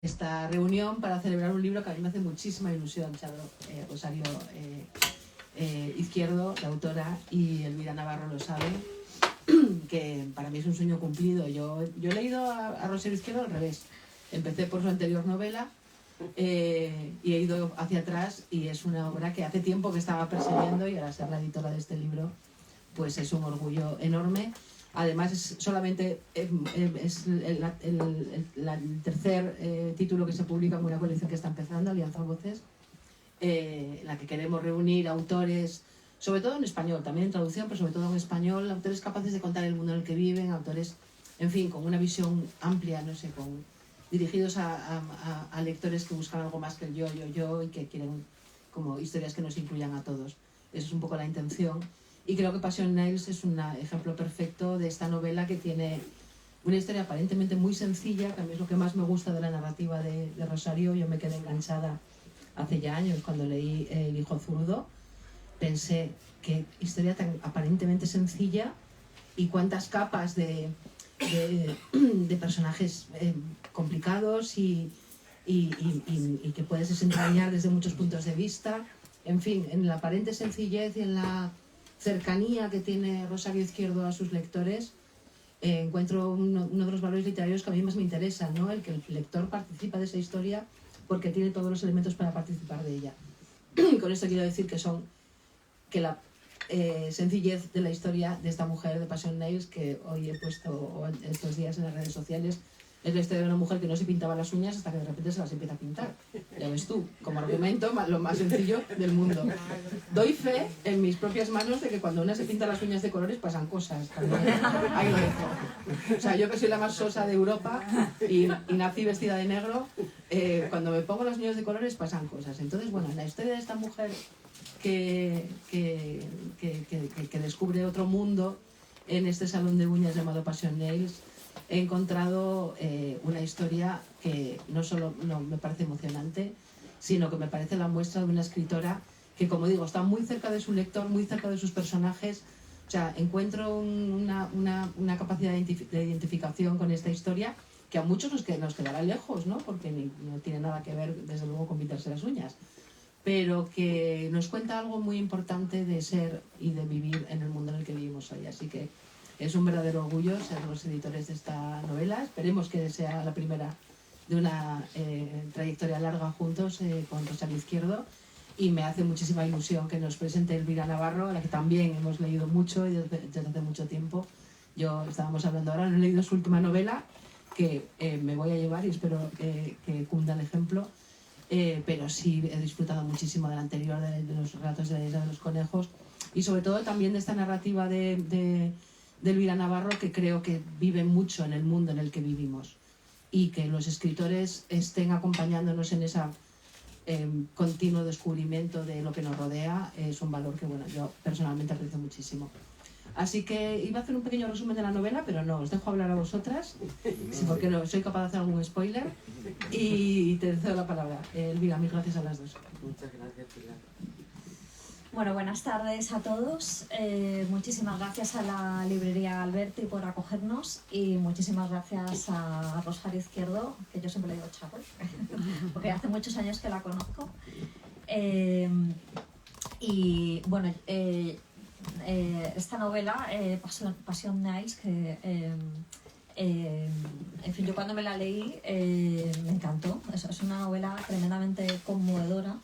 esta reunión para celebrar un libro que a mí me hace muchísima ilusión, Rosario Izquierdo, la autora, y Elvira Navarro lo saben, que para mí es un sueño cumplido. Yo he leído a Rosario Izquierdo al revés. Empecé por su anterior novela y he ido hacia atrás, y es una obra que hace tiempo que estaba persiguiendo, y ahora ser la editora de este libro pues es un orgullo enorme. Además es solamente es el tercer título que se publica en una colección que está empezando, Alianza Voces, en la que queremos reunir autores, sobre todo en español, también en traducción, pero sobre todo en español, autores capaces de contar el mundo en el que viven, autores, en fin, con una visión amplia, no sé, dirigidos a lectores que buscan algo más que el yo, y que quieren como historias que nos incluyan a todos. Esa es un poco la intención. Y creo que Passion Nails es un ejemplo perfecto de esta novela, que tiene una historia aparentemente muy sencilla, que a mí es lo que más me gusta de la narrativa de Rosario. Yo me quedé enganchada hace ya años cuando leí El hijo zurdo. Pensé, qué historia tan aparentemente sencilla, y cuántas capas de personajes complicados y que puedes desentrañar desde muchos puntos de vista. En fin, en la aparente sencillez y en la cercanía que tiene Rosario Izquierdo a sus lectores, encuentro uno de los valores literarios que a mí más me interesa, ¿no? El que el lector participa de esa historia porque tiene todos los elementos para participar de ella. Con esto quiero decir que la sencillez de la historia de esta mujer de Passion Nails, que hoy he puesto estos días en las redes sociales, es la historia de una mujer que no se pintaba las uñas hasta que de repente se las empieza a pintar. Ya ves tú, como argumento, lo más sencillo del mundo. Doy fe en mis propias manos de que cuando una se pinta las uñas de colores pasan cosas. También. Ahí lo dejo. O sea, yo que soy la más sosa de Europa y nací vestida de negro, cuando me pongo las uñas de colores pasan cosas. Entonces, bueno, la historia de esta mujer que descubre otro mundo en este salón de uñas llamado Passion Nails, he encontrado una historia que no solo me parece emocionante, sino que me parece la muestra de una escritora que, como digo, está muy cerca de su lector, muy cerca de sus personajes. O sea, encuentro una capacidad de identificación con esta historia que a muchos nos quedará lejos, ¿no? Porque no tiene nada que ver, desde luego, con pintarse las uñas, pero que nos cuenta algo muy importante de ser y de vivir en el mundo en el que vivimos hoy. Así que es un verdadero orgullo ser los editores de esta novela. Esperemos que sea la primera de una trayectoria larga juntos con Rosario Izquierdo, y me hace muchísima ilusión que nos presente Elvira Navarro, a la que también hemos leído mucho y desde hace mucho tiempo. Estábamos hablando ahora, no he leído su última novela, que me voy a llevar y espero que cunda el ejemplo, pero sí he disfrutado muchísimo de la anterior, de los relatos de la Isla de los Conejos, y sobre todo también de esta narrativa de Elvira Navarro, que creo que vive mucho en el mundo en el que vivimos, y que los escritores estén acompañándonos en ese continuo descubrimiento de lo que nos rodea es un valor que, bueno, yo personalmente aprecio muchísimo. Así que iba a hacer un pequeño resumen de la novela, pero no, os dejo hablar a vosotras, sí, porque no soy capaz de hacer algún spoiler, y te cedo la palabra. Elvira, mil gracias a las dos. Muchas gracias, Pilar. Bueno, buenas tardes a todos. Muchísimas gracias a la librería Alberti por acogernos, y muchísimas gracias a Rosario Izquierdo, que yo siempre le digo Chapo, porque hace muchos años que la conozco. Y bueno, esta novela, Passion Nails, que en fin, yo cuando me la leí me encantó. Es una novela tremendamente conmovedora.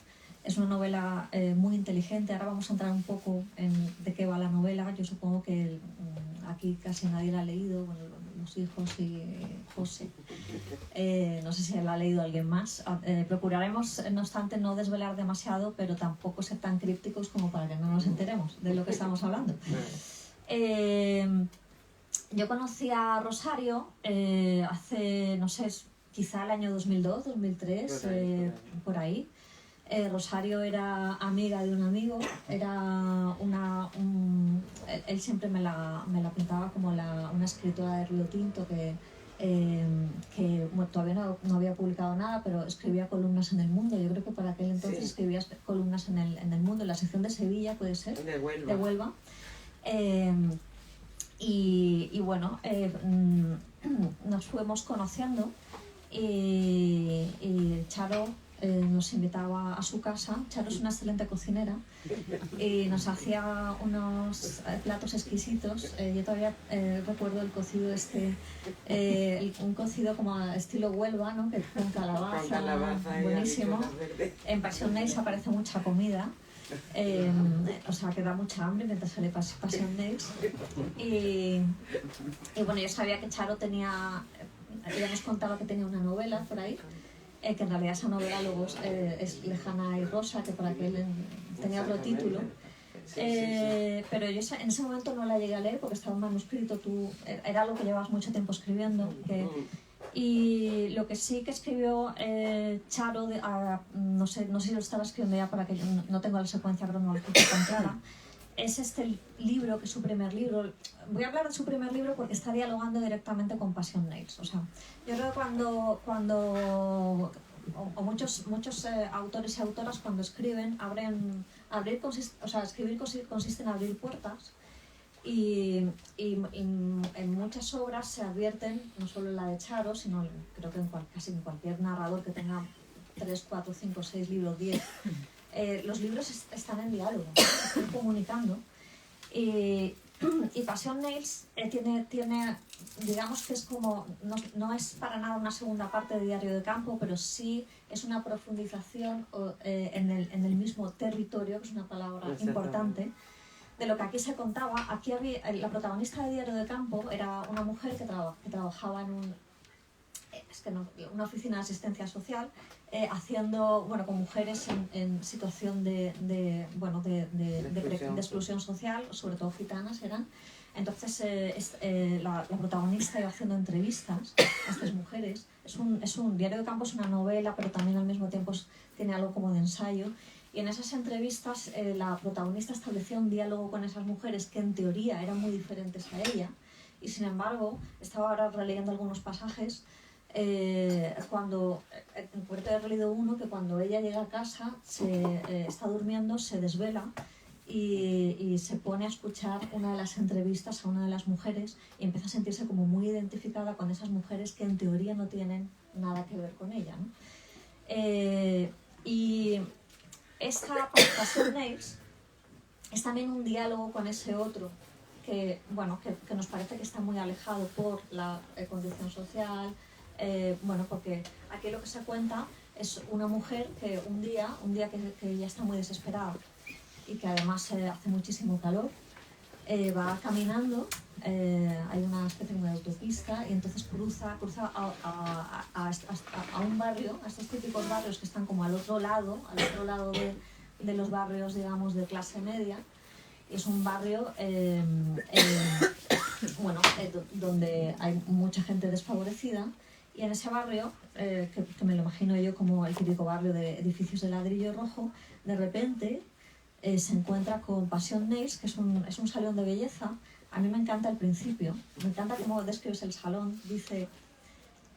Es una novela muy inteligente. Ahora vamos a entrar un poco en de qué va la novela. Yo supongo que aquí casi nadie la ha leído, bueno, los hijos y José. No sé si la ha leído alguien más. Procuraremos, no obstante, no desvelar demasiado, pero tampoco ser tan crípticos como para que no nos enteremos de lo que estamos hablando. Yo conocí a Rosario hace, no sé, quizá el año 2002, 2003, por ahí. Rosario era amiga de un amigo, él siempre me la pintaba como una escritora de Río Tinto que bueno, todavía no había publicado nada, pero escribía columnas en El Mundo. Yo creo que para aquel entonces sí, escribía columnas en el Mundo, en la sección de Sevilla, puede ser, de Huelva. Y bueno, nos fuimos conociendo. y Charo nos invitaba a su casa. Charo es una excelente cocinera y nos hacía unos platos exquisitos. Yo todavía recuerdo el cocido un cocido como estilo Huelva, ¿no? Que con calabaza buenísimo. En Passion Nails aparece mucha comida. O sea, que da mucha hambre mientras sale Passion Nails. Y bueno, yo sabía que Charo ella nos contaba que tenía una novela por ahí, que en realidad esa novela luego es Lejana y Rosa, que por aquel tenía otro título. Pero yo en ese momento no la llegué a leer porque estaba en manuscrito. Era algo que llevabas mucho tiempo escribiendo. Y lo que sí que escribió Charo, no sé si lo estaba escribiendo ya, para que yo no tengo la secuencia cronológica tan clara, es este libro, que es su primer libro. Voy a hablar de su primer libro porque está dialogando directamente con Passion Nails. O sea, yo creo que muchos autores y autoras cuando escriben, escribir consiste en abrir puertas. Y en muchas obras se advierten, no solo en la de Charo, sino creo que casi en cualquier narrador que tenga 3, 4, 5, 6 libros, 10, los libros están en diálogo, están comunicando. Y Passion Nails tiene, digamos que es como, no es para nada una segunda parte de Diario de Campo, pero sí es una profundización en el mismo territorio, que es una palabra importante, de lo que aquí se contaba. Aquí la protagonista de Diario de Campo era una mujer que trabajaba en una oficina de asistencia social, haciendo, con mujeres en situación de exclusión social, sobre todo gitanas eran. Entonces la protagonista iba haciendo entrevistas a estas mujeres. Diario de Campo es una novela, pero también al mismo tiempo tiene algo como de ensayo. Y en esas entrevistas la protagonista establecía un diálogo con esas mujeres que en teoría eran muy diferentes a ella. Y sin embargo, estaba ahora releyendo algunos pasajes. En Puerto he leído uno que cuando ella llega a casa, está durmiendo, se desvela y se pone a escuchar una de las entrevistas a una de las mujeres y empieza a sentirse como muy identificada con esas mujeres que en teoría no tienen nada que ver con ella, ¿no? Y esta Passion Nails es también un diálogo con ese otro que nos parece que está muy alejado por la condición social. Porque aquí lo que se cuenta es una mujer que un día que ya está muy desesperada y que además hace muchísimo calor, va caminando, hay una especie de autopista, y entonces cruza a un barrio, a estos típicos barrios que están como al otro lado de los barrios, digamos, de clase media. Es un barrio donde hay mucha gente desfavorecida. Y en ese barrio, que me lo imagino yo como el típico barrio de edificios de ladrillo rojo, de repente se encuentra con Passion Nails, que es un salón de belleza. A mí me encanta el principio, me encanta cómo describes el salón. Dice,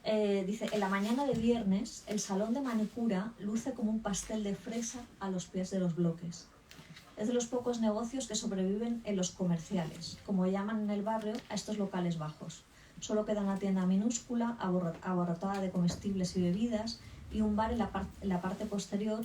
en la mañana de viernes, el salón de manicura luce como un pastel de fresa a los pies de los bloques. Es de los pocos negocios que sobreviven en los comerciales, como llaman en el barrio a estos locales bajos. Solo queda una tienda minúscula, abarrotada de comestibles y bebidas, y un bar en la parte posterior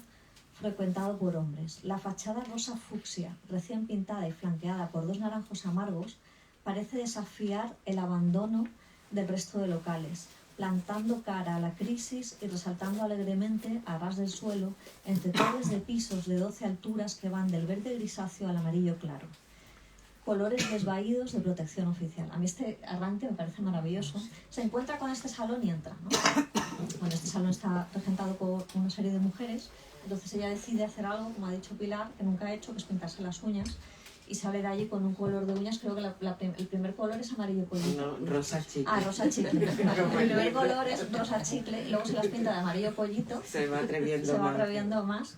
frecuentado por hombres. La fachada rosa fucsia, recién pintada y flanqueada por 2 naranjos amargos, parece desafiar el abandono del resto de locales, plantando cara a la crisis y resaltando alegremente, a ras del suelo, entre torres de pisos de 12 alturas que van del verde grisáceo al amarillo claro. Colores desvaídos de protección oficial. A mí este arranque me parece maravilloso. Se encuentra con este salón y entra, ¿no? Bueno, este salón está regentado por una serie de mujeres, entonces ella decide hacer algo, como ha dicho Pilar, que nunca ha hecho, que es pintarse las uñas, y sale de allí con un color de uñas. Creo que el primer color es amarillo pollito. No, rosa chicle. Ah, rosa chicle. El primer color es rosa chicle, y luego se las pinta de amarillo pollito. Se va atreviendo más.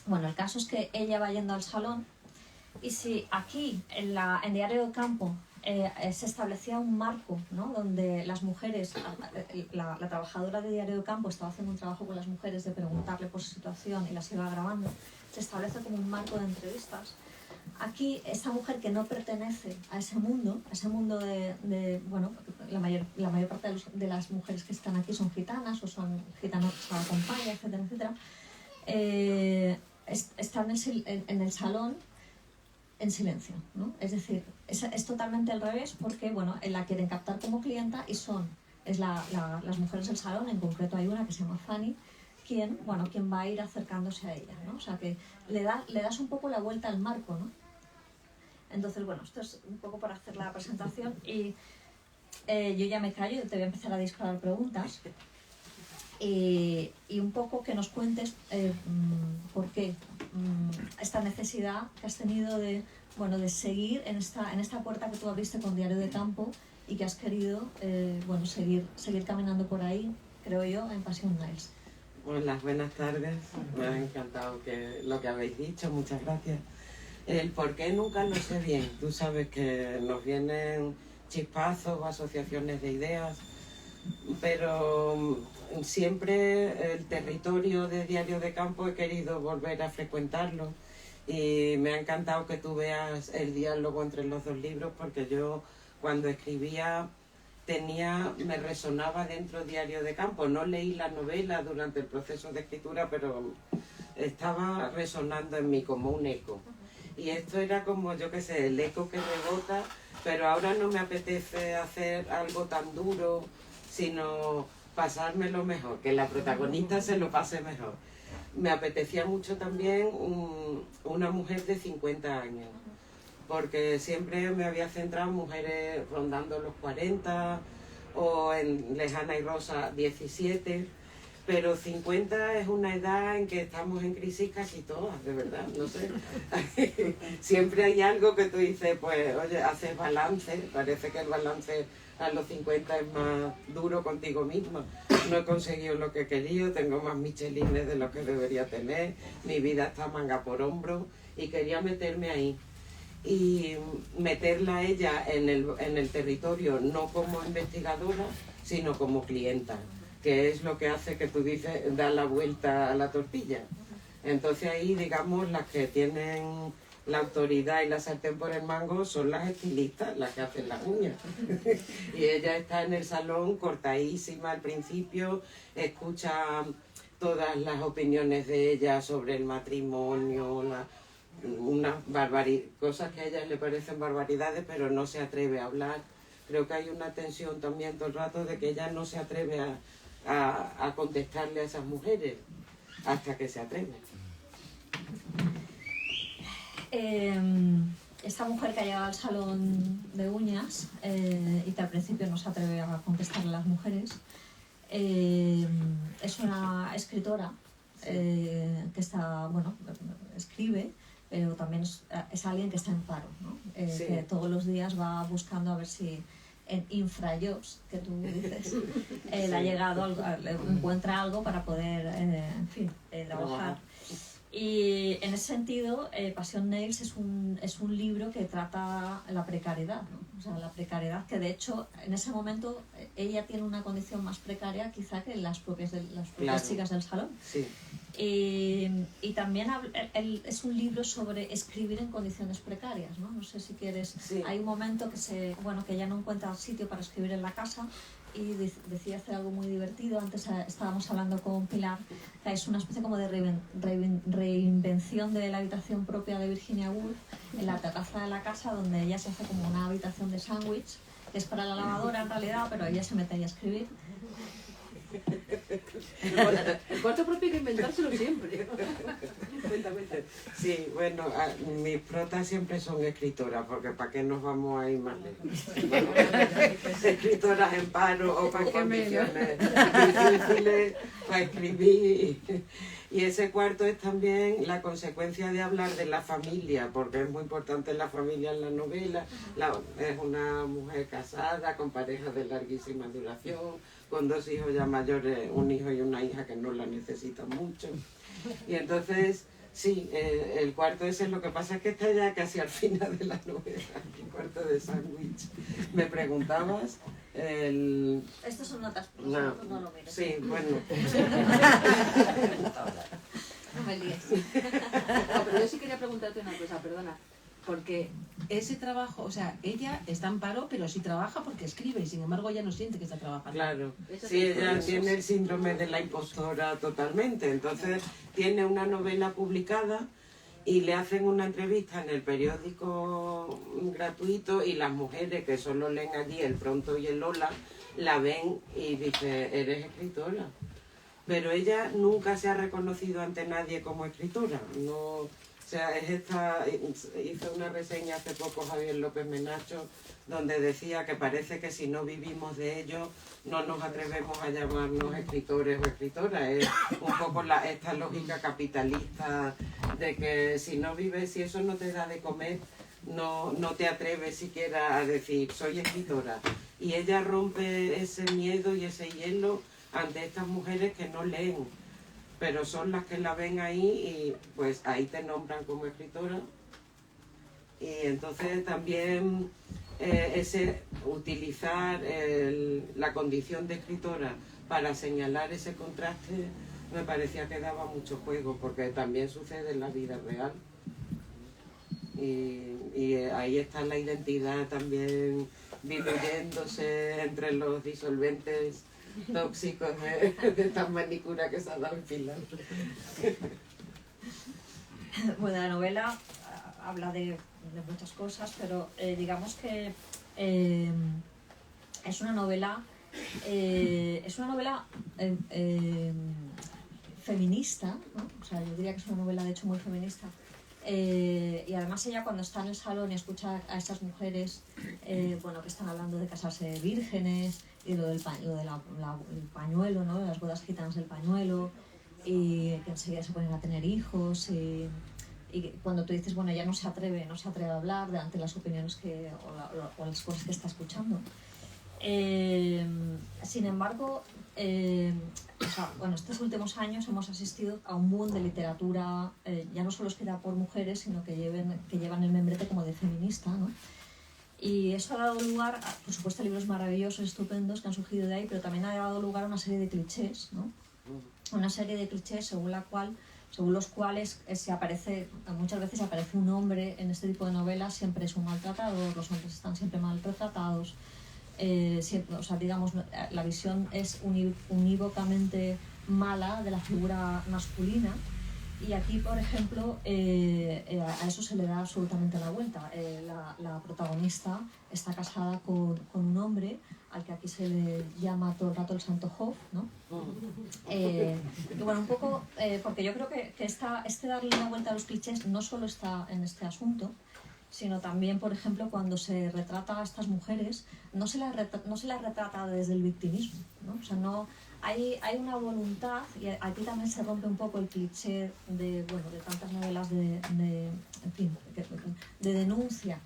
Bueno, el caso es que ella va yendo al salón, y si aquí, en Diario de Campo, se establecía un marco, ¿no?, donde las mujeres, la trabajadora de Diario de Campo estaba haciendo un trabajo con las mujeres de preguntarle por su situación y las iba grabando, se establece como un marco de entrevistas. aquí esta mujer que no pertenece a ese mundo de bueno, la mayor parte de las mujeres que están aquí son gitanas o son gitanos que la acompañan, etcétera, etcétera, están en el salón en silencio, ¿no? Es decir, es totalmente al revés porque, bueno, la quieren captar como clienta y las mujeres del salón, en concreto hay una que se llama Fanny, quien va a ir acercándose a ella, ¿no? O sea que le das un poco la vuelta al marco, ¿no? Entonces, bueno, esto es un poco para hacer la presentación y yo ya me callo, te voy a empezar a disparar preguntas y un poco que nos cuentes por qué esta necesidad que has tenido de seguir en esta puerta que tú abriste con Diario de Campo y que has querido seguir caminando por ahí, creo yo, en Passion Nails. Hola, buenas tardes. Me ha encantado lo que habéis dicho, muchas gracias. El por qué nunca lo sé bien. Tú sabes que nos vienen chispazos o asociaciones de ideas, pero siempre el territorio de Diario de Campo he querido volver a frecuentarlo y me ha encantado que tú veas el diálogo entre los dos libros, porque yo cuando escribía me resonaba dentro Diario de Campo. No leí la novela durante el proceso de escritura, pero estaba resonando en mí como un eco. Y esto era como, yo qué sé, el eco que rebota, pero ahora no me apetece hacer algo tan duro, sino pasármelo mejor, que la protagonista se lo pase mejor. Me apetecía mucho también una mujer de 50 años, porque siempre me había centrado en mujeres rondando los 40 o en Lejana y Rosa 17, pero 50 es una edad en que estamos en crisis casi todas, de verdad, no sé. Siempre hay algo que tú dices, pues, oye, haces balance, parece que el balance a los 50 es más duro contigo misma. No he conseguido lo que he querido, tengo más michelines de lo que debería tener, mi vida está manga por hombro y quería meterme ahí. Y meterla a ella en el territorio, no como investigadora, sino como clienta, que es lo que hace que tú dices, da la vuelta a la tortilla. Entonces ahí, digamos, las que tienen la autoridad y la sartén por el mango son las estilistas, las que hacen las uñas. Y ella está en el salón cortadísima al principio, escucha todas las opiniones de ella sobre el matrimonio, cosas que a ellas le parecen barbaridades, pero no se atreve a hablar. Creo que hay una tensión también todo el rato de que ella no se atreve a contestarle a esas mujeres hasta que se atreve. Esta mujer que ha llegado al salón de uñas y que al principio no se atreve a contestarle a las mujeres, es una escritora que está, escribe, pero también es alguien que está en paro, ¿no? Sí. Que todos los días va buscando a ver si en infrajobs, que tú dices, le ha llegado, encuentra algo para poder, trabajar. Y en ese sentido, Passion Nails es un libro que trata la precariedad, ¿no? O sea, la precariedad que de hecho en ese momento ella tiene una condición más precaria quizá que las propias Claro. chicas del salón. Sí. Y también es un libro sobre escribir en condiciones precarias, ¿no? No sé si quieres... Sí. Hay un momento que ella no encuentra sitio para escribir en la casa y decide hacer algo muy divertido. Antes estábamos hablando con Pilar, que es una especie como de reinvención de la habitación propia de Virginia Woolf en la terraza de la casa, donde ella se hace como una habitación de sándwich, que es para la lavadora en realidad, pero ella se mete ahí a escribir. El cuarto propio hay que inventárselo siempre. Sí, bueno, mis protas siempre son escritoras, porque ¿para qué nos vamos a ir más lejos? Escritoras en paro o con condiciones difíciles para escribir. Y ese cuarto es también la consecuencia de hablar de la familia, porque es muy importante la familia en la novela. Es una mujer casada, con parejas de larguísima duración, con 2 hijos ya mayores, un hijo y una hija que no la necesitan mucho. Y entonces, sí, el cuarto ese, lo que pasa es que está ya casi al final de la novela, el cuarto de sándwich. Me preguntabas... Estas son notas, no lo mires. Sí, bueno. No me líes. No, pero yo sí quería preguntarte una cosa, perdona. porque ese trabajo, o sea, ella está en paro, pero sí trabaja porque escribe y sin embargo ella no siente que está trabajando. Claro, sí, ella tiene el síndrome de la impostora totalmente, entonces tiene una novela publicada y le hacen una entrevista en el periódico gratuito y las mujeres que solo leen allí El Pronto y el Lola la ven y dicen, eres escritora. Pero ella nunca se ha reconocido ante nadie como escritora. No, o sea, hizo una reseña hace poco Javier López Menacho donde decía que parece que si no vivimos de ello no nos atrevemos a llamarnos escritores o escritoras. Es un poco esta lógica capitalista de que si no vives, si eso no te da de comer, no te atreves siquiera a decir soy escritora. Y ella rompe ese miedo y ese hielo ante estas mujeres que no leen, pero son las que la ven ahí y pues ahí te nombran como escritora. Y entonces también utilizar la condición de escritora para señalar ese contraste me parecía que daba mucho juego, porque también sucede en la vida real. Y ahí está la identidad también diluyéndose entre los disolventes tóxicos de esta manicura que se ha dado en Pilar. Bueno, la novela habla de muchas cosas, pero digamos que es una novela feminista, ¿no? O sea, yo diría que es una novela de hecho muy feminista. Y además ella cuando está en el salón y escucha a estas mujeres bueno, que están hablando de casarse vírgenes y lo del el pañuelo, ¿no? Las bodas gitanas del pañuelo, y que enseguida se ponen a tener hijos, y cuando tú dices, bueno, ella no se atreve a hablar ante las opiniones o las cosas que está escuchando. Sin embargo, o sea, bueno, estos últimos años hemos asistido a un boom de literatura, ya no solo escrita por mujeres, sino que llevan el membrete como de feminista, ¿no? Y eso ha dado lugar, por supuesto, a libros maravillosos, estupendos que han surgido de ahí, pero también ha dado lugar a una serie de clichés, ¿no? Una serie de clichés según los cuales muchas veces aparece un hombre en este tipo de novelas, siempre es un maltratador, los hombres están siempre maltratados. Siempre, o sea, digamos, la visión es unívocamente mala de la figura masculina, y aquí, por ejemplo, a eso se le da absolutamente la vuelta. La protagonista está casada con un hombre al que aquí se le llama todo el rato el Santo Job, ¿no? Y bueno, un poco, porque yo creo que este darle una vuelta a los clichés no solo está en este asunto, sino también, por ejemplo, cuando se retrata a estas mujeres, no se las retrata desde el victimismo, ¿no? O sea, hay una voluntad, y aquí también se rompe un poco el cliché de tantas novelas de denuncia.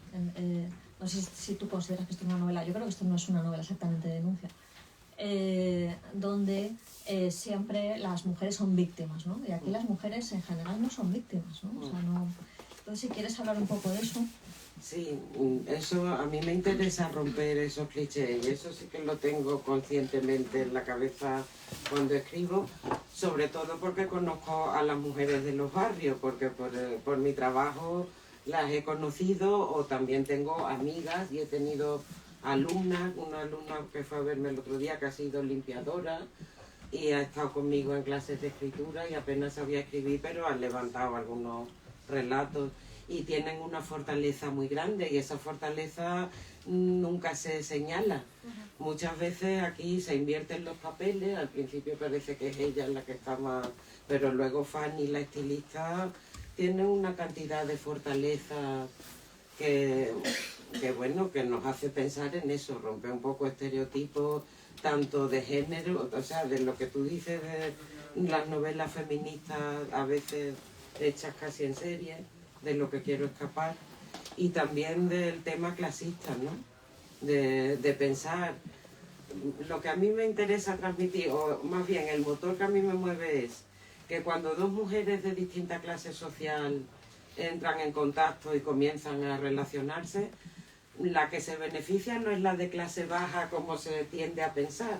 No sé si tú consideras que esto es una novela, yo creo que esto no es una novela exactamente de denuncia, donde siempre las mujeres son víctimas, ¿no? Y aquí las mujeres en general no son víctimas, ¿no? O sea, no. Entonces, si quieres hablar un poco de eso. Sí, eso a mí me interesa romper esos clichés, y eso sí que lo tengo conscientemente en la cabeza cuando escribo, sobre todo porque conozco a las mujeres de los barrios, porque por mi trabajo las he conocido, o también tengo amigas y he tenido alumnas, una alumna que fue a verme el otro día que ha sido limpiadora y ha estado conmigo en clases de escritura y apenas sabía escribir, pero han levantado algunos relatos y tienen una fortaleza muy grande, y esa fortaleza nunca se señala. Muchas veces aquí se invierten los papeles, al principio parece que es ella la que está más, pero luego Fanny, la estilista, tiene una cantidad de fortaleza que nos hace pensar en eso, rompe un poco estereotipos tanto de género, o sea, de lo que tú dices de las novelas feministas a veces hechas casi en serie, de lo que quiero escapar, y también del tema clasista, ¿no? De pensar. Lo que a mí me interesa transmitir, o más bien el motor que a mí me mueve, es que cuando dos mujeres de distinta clase social entran en contacto y comienzan a relacionarse, la que se beneficia no es la de clase baja como se tiende a pensar,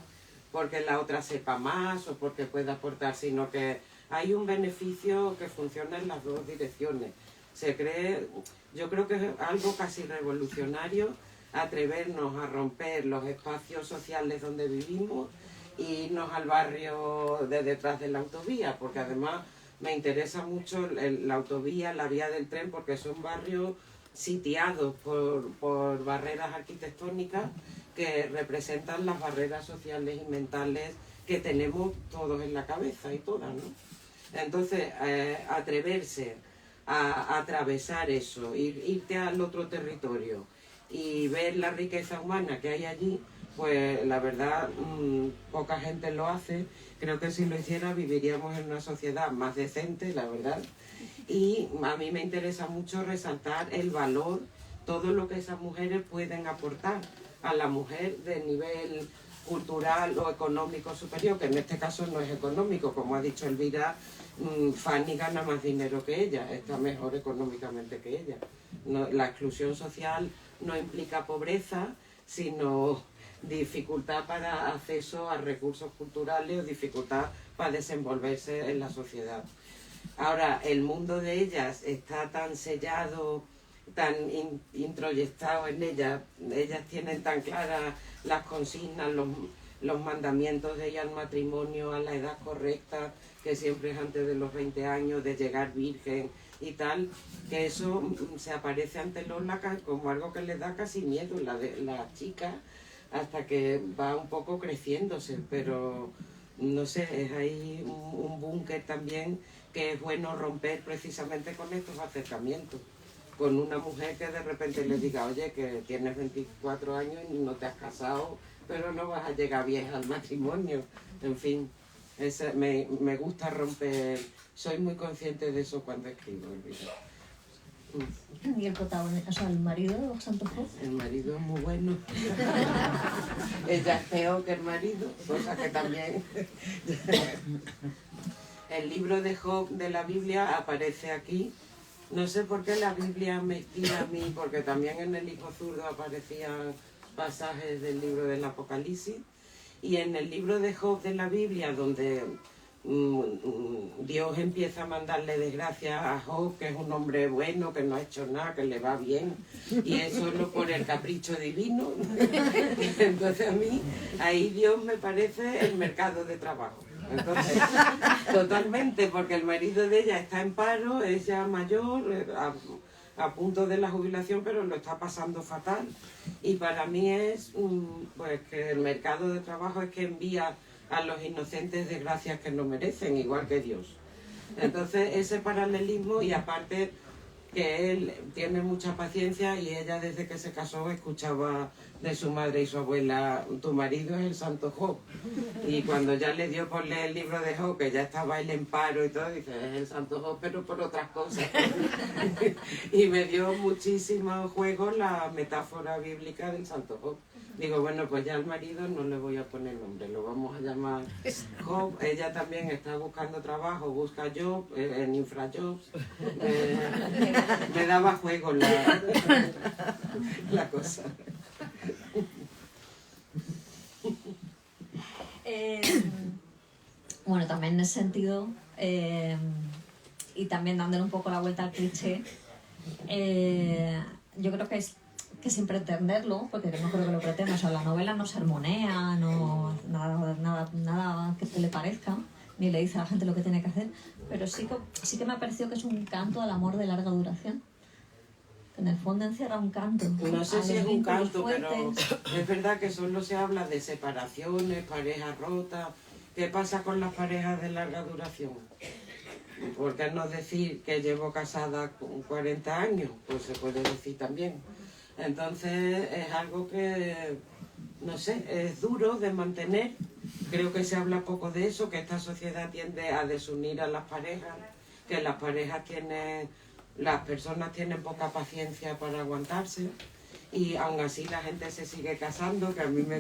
porque la otra sepa más o porque pueda aportar, sino que hay un beneficio que funciona en las dos direcciones. Se cree, yo creo que es algo casi revolucionario atrevernos a romper los espacios sociales donde vivimos e irnos al barrio de detrás de la autovía, porque además me interesa mucho la autovía, la vía del tren, porque son barrios sitiados por barreras arquitectónicas que representan las barreras sociales y mentales que tenemos todos en la cabeza y todas, ¿no? Entonces, atreverse a atravesar eso, irte al otro territorio y ver la riqueza humana que hay allí, pues la verdad poca gente lo hace. Creo que si lo hiciera viviríamos en una sociedad más decente, la verdad. Y a mí me interesa mucho resaltar el valor, todo lo que esas mujeres pueden aportar a la mujer de nivel cultural o económico superior, que en este caso no es económico, como ha dicho Elvira. Fanny gana más dinero que ella, está mejor económicamente que ella. No, la exclusión social no implica pobreza, sino dificultad para acceso a recursos culturales o dificultad para desenvolverse en la sociedad. Ahora, el mundo de ellas está tan sellado, tan introyectado en ellas tienen tan claras las consignas, los mandamientos de ir al matrimonio a la edad correcta, que siempre es antes de los 20 años, de llegar virgen y tal, que eso se aparece ante Lola como algo que les da casi miedo, la chica, hasta que va un poco creciéndose, pero no sé, es ahí un búnker también que es bueno romper precisamente con estos acercamientos, con una mujer que de repente le diga, oye, que tienes 24 años y no te has casado, pero no vas a llegar vieja al matrimonio, en fin. Me gusta romper, soy muy consciente de eso cuando escribo. ¿Y el protagonista, o sea, el marido de Santo Job? El marido es muy bueno. Ella es peor que el marido, cosa que también... El libro de Job de la Biblia aparece aquí. No sé por qué la Biblia me inspira a mí, porque también en el Hijo Zurdo aparecían pasajes del libro del Apocalipsis. Y en el libro de Job de la Biblia, donde Dios empieza a mandarle desgracias a Job, que es un hombre bueno, que no ha hecho nada, que le va bien, y es solo por el capricho divino. Entonces a mí, ahí Dios me parece el mercado de trabajo. Entonces, totalmente, porque el marido de ella está en paro, es ya mayor, a punto de la jubilación, pero lo está pasando fatal. Y para mí es pues que el mercado de trabajo es que envía a los inocentes desgracias que no merecen, igual que Dios. Entonces ese paralelismo, y aparte que él tiene mucha paciencia, y ella desde que se casó escuchaba de su madre y su abuela, tu marido es el Santo Job. Y cuando ya le dio por leer el libro de Job, que ya estaba él en paro y todo, dice, es el Santo Job, pero por otras cosas. Y me dio muchísimo juego la metáfora bíblica del Santo Job. Digo, bueno, pues ya al marido no le voy a poner nombre, lo vamos a llamar Job. Ella también está buscando trabajo, busca job en Infrajobs. Me daba juego la cosa. Bueno, también en ese sentido, y también dándole un poco la vuelta al cliché, yo creo que es que sin pretenderlo, porque no creo que lo pretenda, o sea, la novela no sermonea, nada que le parezca, ni le dice a la gente lo que tiene que hacer, pero sí que me ha parecido que es un canto al amor de larga duración. En el fondo encierra un canto. No sé si es un canto, pero es verdad que solo se habla de separaciones, parejas rotas. ¿Qué pasa con las parejas de larga duración? ¿Por qué no decir que llevo casada con 40 años? Pues se puede decir también. Entonces es algo que, no sé, es duro de mantener. Creo que se habla poco de eso, que esta sociedad tiende a desunir a las parejas, que las personas tienen poca paciencia para aguantarse, y aún así la gente se sigue casando, que a mí me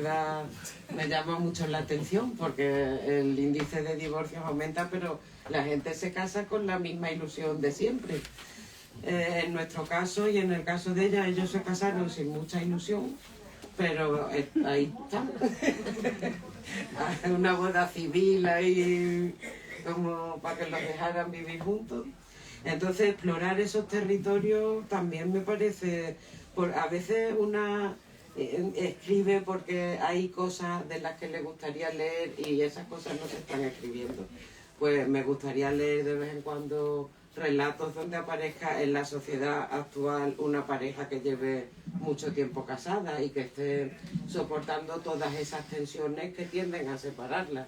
llama mucho la atención, porque el índice de divorcios aumenta, pero la gente se casa con la misma ilusión de siempre. En nuestro caso y en el caso de ella, ellos se casaron sin mucha ilusión, pero ahí está. Una boda civil ahí, como para que los dejaran vivir juntos. Entonces explorar esos territorios también me parece, a veces una escribe porque hay cosas de las que le gustaría leer y esas cosas no se están escribiendo. Pues me gustaría leer de vez en cuando relatos donde aparezca en la sociedad actual una pareja que lleve mucho tiempo casada y que esté soportando todas esas tensiones que tienden a separarlas.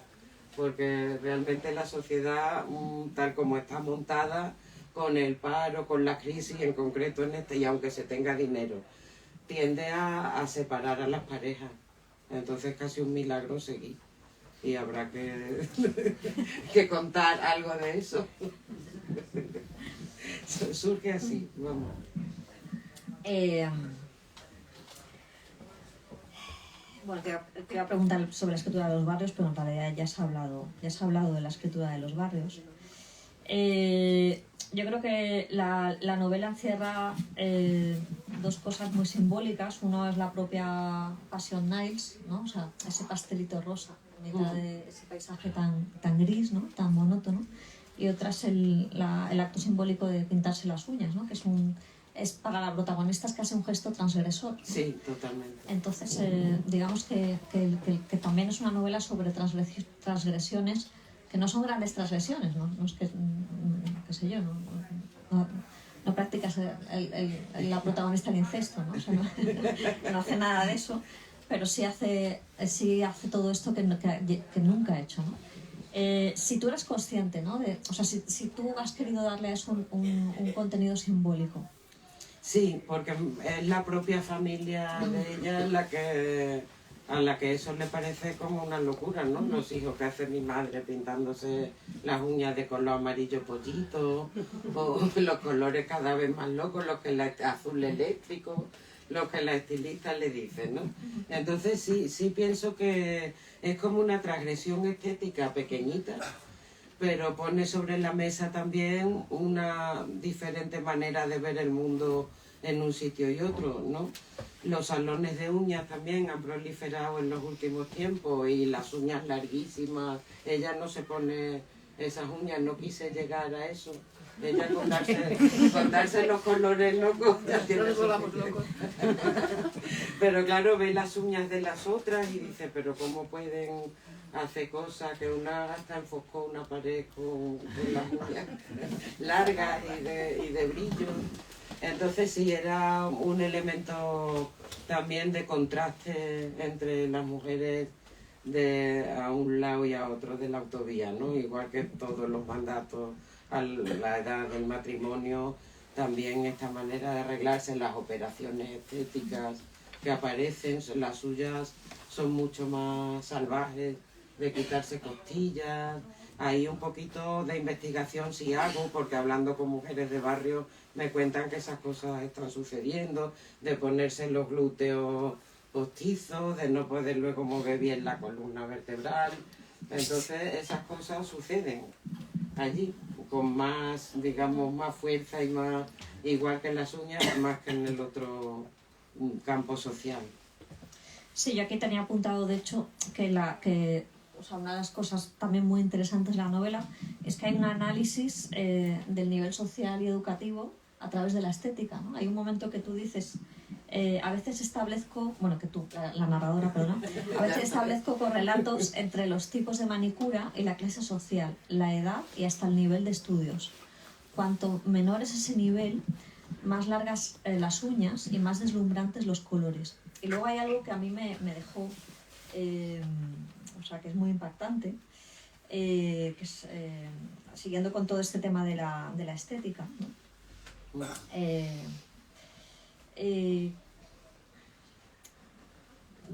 Porque realmente la sociedad, tal como está montada, con el paro, con la crisis en concreto en y aunque se tenga dinero, tiende a separar a las parejas. Entonces casi un milagro seguir. Y habrá que contar algo de eso. Surge así, vamos. Bueno, te iba a preguntar sobre la escritura de los barrios, pero en realidad ya has hablado de la escritura de los barrios. Yo creo que la novela encierra dos cosas muy simbólicas. Uno es la propia Passion Niles, ¿no? O sea, ese pastelito rosa en mitad de ese paisaje tan gris, ¿no? Tan monótono. Y otra es el acto simbólico de pintarse las uñas, ¿no? Que es para la protagonista es casi un gesto transgresor, ¿no? Sí, totalmente. Entonces, digamos que también es una novela sobre transgresiones que no son grandes transgresiones, ¿no? No es que, qué sé yo, no practicas la protagonista el incesto, ¿no? O sea, no hace nada de eso, pero sí hace todo esto que nunca ha hecho, ¿no? Si tú eres consciente, ¿no? O sea, si tú has querido darle a eso un contenido simbólico. Sí, porque es la propia familia de ella a la que eso le parece como una locura, ¿no? Los hijos que hace mi madre pintándose las uñas de color amarillo pollito, o los colores cada vez más locos, azul eléctrico, lo que la estilista le dice, ¿no? Entonces sí pienso que es como una transgresión estética pequeñita, pero pone sobre la mesa también una diferente manera de ver el mundo en un sitio y otro, ¿no? Los salones de uñas también han proliferado en los últimos tiempos y las uñas larguísimas. Ella no se pone esas uñas, no quise llegar a eso. Ella con darse los colores locos. Pero claro, ve las uñas de las otras y dice, pero ¿cómo pueden hacer cosas que una hasta enfoscó una pared con las uñas largas y de brillo? Entonces sí, era un elemento también de contraste entre las mujeres a un lado y a otro de la autovía, ¿no? Igual que todos los mandatos a la edad del matrimonio, también esta manera de arreglarse, las operaciones estéticas que aparecen, las suyas son mucho más salvajes, de quitarse costillas. Ahí un poquito de investigación sí hago, porque hablando con mujeres de barrio me cuentan que esas cosas están sucediendo, de ponerse los glúteos postizos, de no poder luego mover bien la columna vertebral. Entonces esas cosas suceden allí, con más, digamos, más fuerza y más, igual que en las uñas, más que en el otro campo social. Sí, yo aquí tenía apuntado, de hecho, o sea, una de las cosas también muy interesantes de la novela es que hay un análisis del nivel social y educativo a través de la estética, ¿no? Hay un momento que tú dices, a veces establezco, bueno, que tú, la narradora, perdona, a veces establezco correlatos entre los tipos de manicura y la clase social, la edad y hasta el nivel de estudios. Cuanto menor es ese nivel, más largas las uñas y más deslumbrantes los colores. Y luego hay algo que a mí me dejó, o sea, que es muy impactante, que es, siguiendo con todo este tema de la estética, ¿no?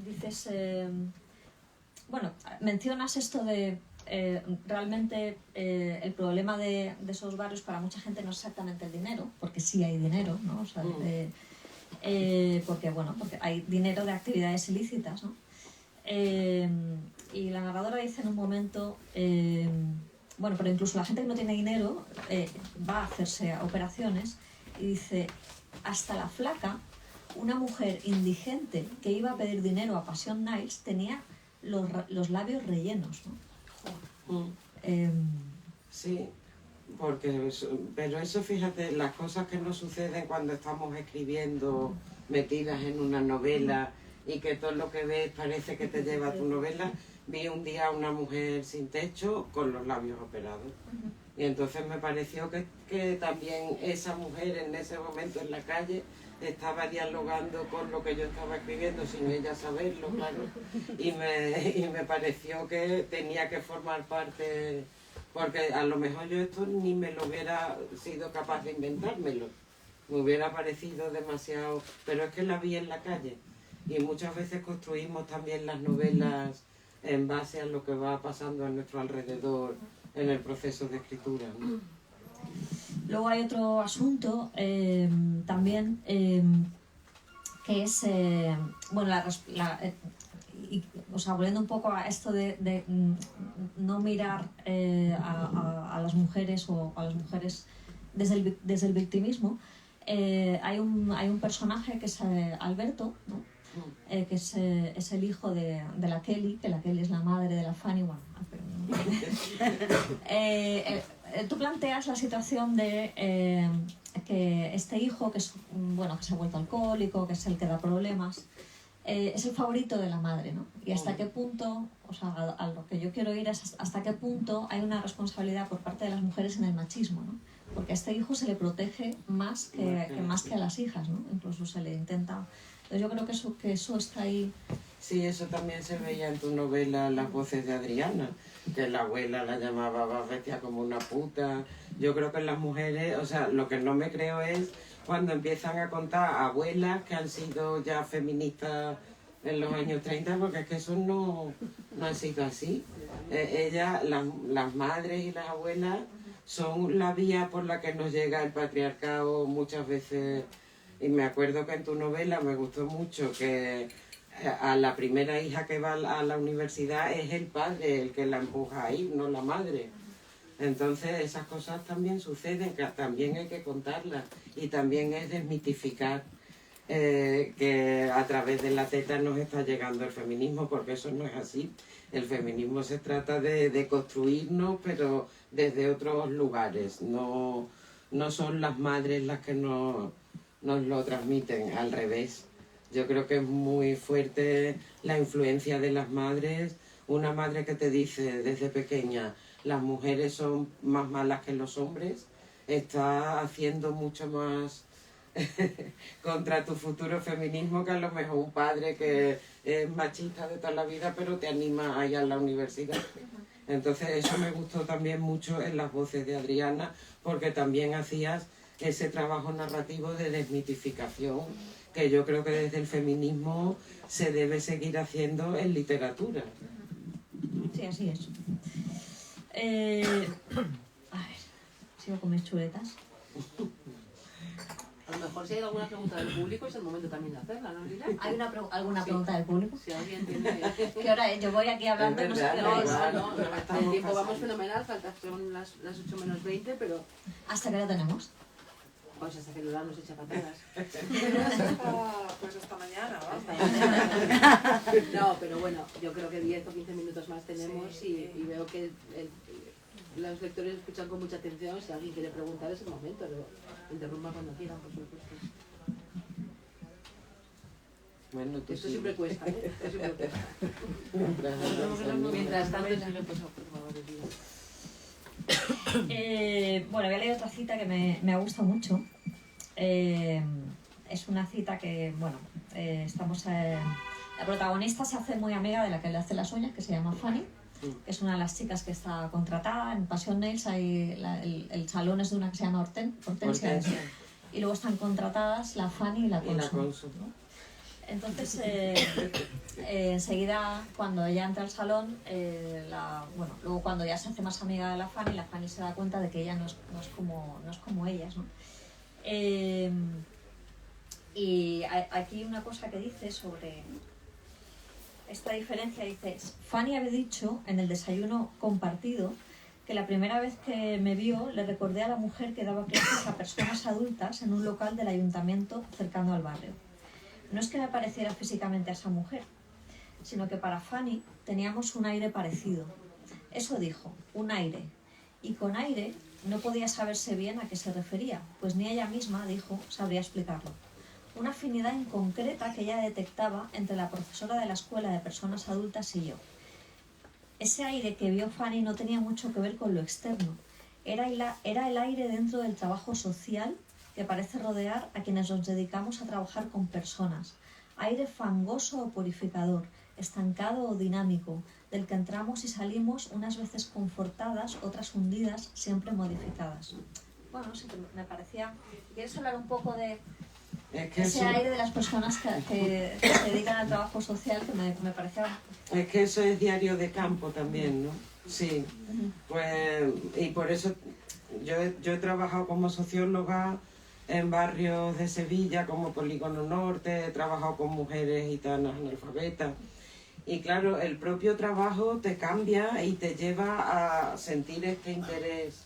Dices, bueno, mencionas esto de realmente el problema de esos barrios para mucha gente no es exactamente el dinero, porque sí hay dinero, ¿no? O sea, porque hay dinero de actividades ilícitas, ¿no? Y la narradora dice en un momento, bueno, pero incluso la gente que no tiene dinero va a hacerse operaciones y dice, hasta la flaca, una mujer indigente que iba a pedir dinero a Passion Niles tenía los labios rellenos, ¿no? Sí, Pero eso, fíjate, las cosas que nos suceden cuando estamos escribiendo, metidas en una novela, y que todo lo que ves parece que te lleva a tu novela. Vi un día a una mujer sin techo con los labios operados. Y entonces me pareció que también esa mujer en ese momento en la calle estaba dialogando con lo que yo estaba escribiendo sin ella saberlo, claro. Y me pareció que tenía que formar parte, porque a lo mejor yo esto ni me lo hubiera sido capaz de inventármelo. Me hubiera parecido demasiado, pero es que la vi en la calle. Y muchas veces construimos también las novelas en base a lo que va pasando a nuestro alrededor en el proceso de escritura, ¿no? Luego hay otro asunto también que es, bueno, o sea, volviendo un poco a esto de no mirar a las mujeres o a las mujeres desde el victimismo. Hay un personaje que es Alberto, ¿no? Que es el hijo de la Kelly, que la Kelly es la madre de la Fanny. Bueno, tú planteas la situación de que este hijo, que es, bueno, que se ha vuelto alcohólico, que es el que da problemas, es el favorito de la madre, ¿no? Y hasta qué punto, o sea, a lo que yo quiero ir es hasta qué punto hay una responsabilidad por parte de las mujeres en el machismo, ¿no? Porque a este hijo se le protege más que a las hijas, ¿no? Incluso se le intenta... Entonces yo creo que eso está ahí. Sí, eso también se veía en tu novela Las voces de Adriana, que la abuela la llamaba bestia como una puta. Yo creo que en las mujeres, o sea, lo que no me creo es cuando empiezan a contar abuelas que han sido ya feministas en los años 30, porque es que eso no ha sido así. Ellas, las madres y las abuelas, son la vía por la que nos llega el patriarcado muchas veces. Y me acuerdo que en tu novela me gustó mucho que a la primera hija que va a la universidad es el padre el que la empuja a ir, no la madre. Entonces esas cosas también suceden, que también hay que contarlas. Y también es desmitificar que a través de la teta nos está llegando el feminismo, porque eso no es así. El feminismo se trata de construirnos, pero desde otros lugares. No son las madres las que nos lo transmiten, al revés. Yo creo que es muy fuerte la influencia de las madres. Una madre que te dice desde pequeña, las mujeres son más malas que los hombres, está haciendo mucho más contra tu futuro feminismo que a lo mejor un padre que es machista de toda la vida, pero te anima a ir a la universidad. Entonces eso me gustó también mucho en Las voces de Adriana, porque también hacías ese trabajo narrativo de desmitificación que yo creo que desde el feminismo se debe seguir haciendo en literatura. Sí, así es. A ver, sigo con mis chuletas. A lo mejor si hay alguna pregunta del público es el momento también de hacerla, ¿no, Lila? ¿Hay alguna pregunta del público? Si alguien tiene... ¿Qué hora es? Yo voy aquí hablando y no sé qué hora es. No, el tiempo vamos fenomenal, son las 8 menos 20, pero... ¿Hasta qué hora tenemos? Pues hasta que Lola nos echa patadas. Pues hasta mañana, No, pero bueno, yo creo que 10 o 15 minutos más tenemos, sí. y veo que los lectores escuchan con mucha atención. Si alguien quiere preguntar es el momento, lo interrumpa cuando quieran, por supuesto. Bueno, Esto siempre cuesta, ¿eh? Esto siempre cuesta. Mientras tanto, si me paso, por favor, bueno, voy a leer otra cita que me gusta mucho. Es una cita que, bueno, la protagonista se hace muy amiga de la que le hace las uñas, que se llama Fanny, que es una de las chicas que está contratada. En Passion Nails hay el salón es de una que se llama Hortensia. Y luego están contratadas la Fanny y la Consu. Entonces, enseguida, cuando ella entra al salón, luego cuando ya se hace más amiga de la Fanny se da cuenta de que ella no es como ellas, ¿no? Y aquí una cosa que dice sobre esta diferencia, dice: Fanny había dicho en el desayuno compartido que la primera vez que me vio le recordé a la mujer que daba clases a personas adultas en un local del ayuntamiento cercano al barrio. No es que me pareciera físicamente a esa mujer, sino que para Fanny teníamos un aire parecido. Eso dijo, un aire. Y con aire no podía saberse bien a qué se refería, pues ni ella misma, dijo, sabría explicarlo. Una afinidad inconcreta que ella detectaba entre la profesora de la escuela de personas adultas y yo. Ese aire que vio Fanny no tenía mucho que ver con lo externo. Era el aire dentro del trabajo social que parece rodear a quienes nos dedicamos a trabajar con personas. Aire fangoso o purificador, estancado o dinámico, del que entramos y salimos unas veces confortadas, otras hundidas, siempre modificadas. Bueno, sí, me parecía... ¿Quieres hablar un poco de ese aire de las personas que se dedican al trabajo social, que me parecía... Es que eso es diario de campo también, ¿no? Sí, pues, y por eso yo he trabajado como socióloga en barrios de Sevilla, como Polígono Norte, he trabajado con mujeres gitanas analfabetas. Y claro, el propio trabajo te cambia y te lleva a sentir este interés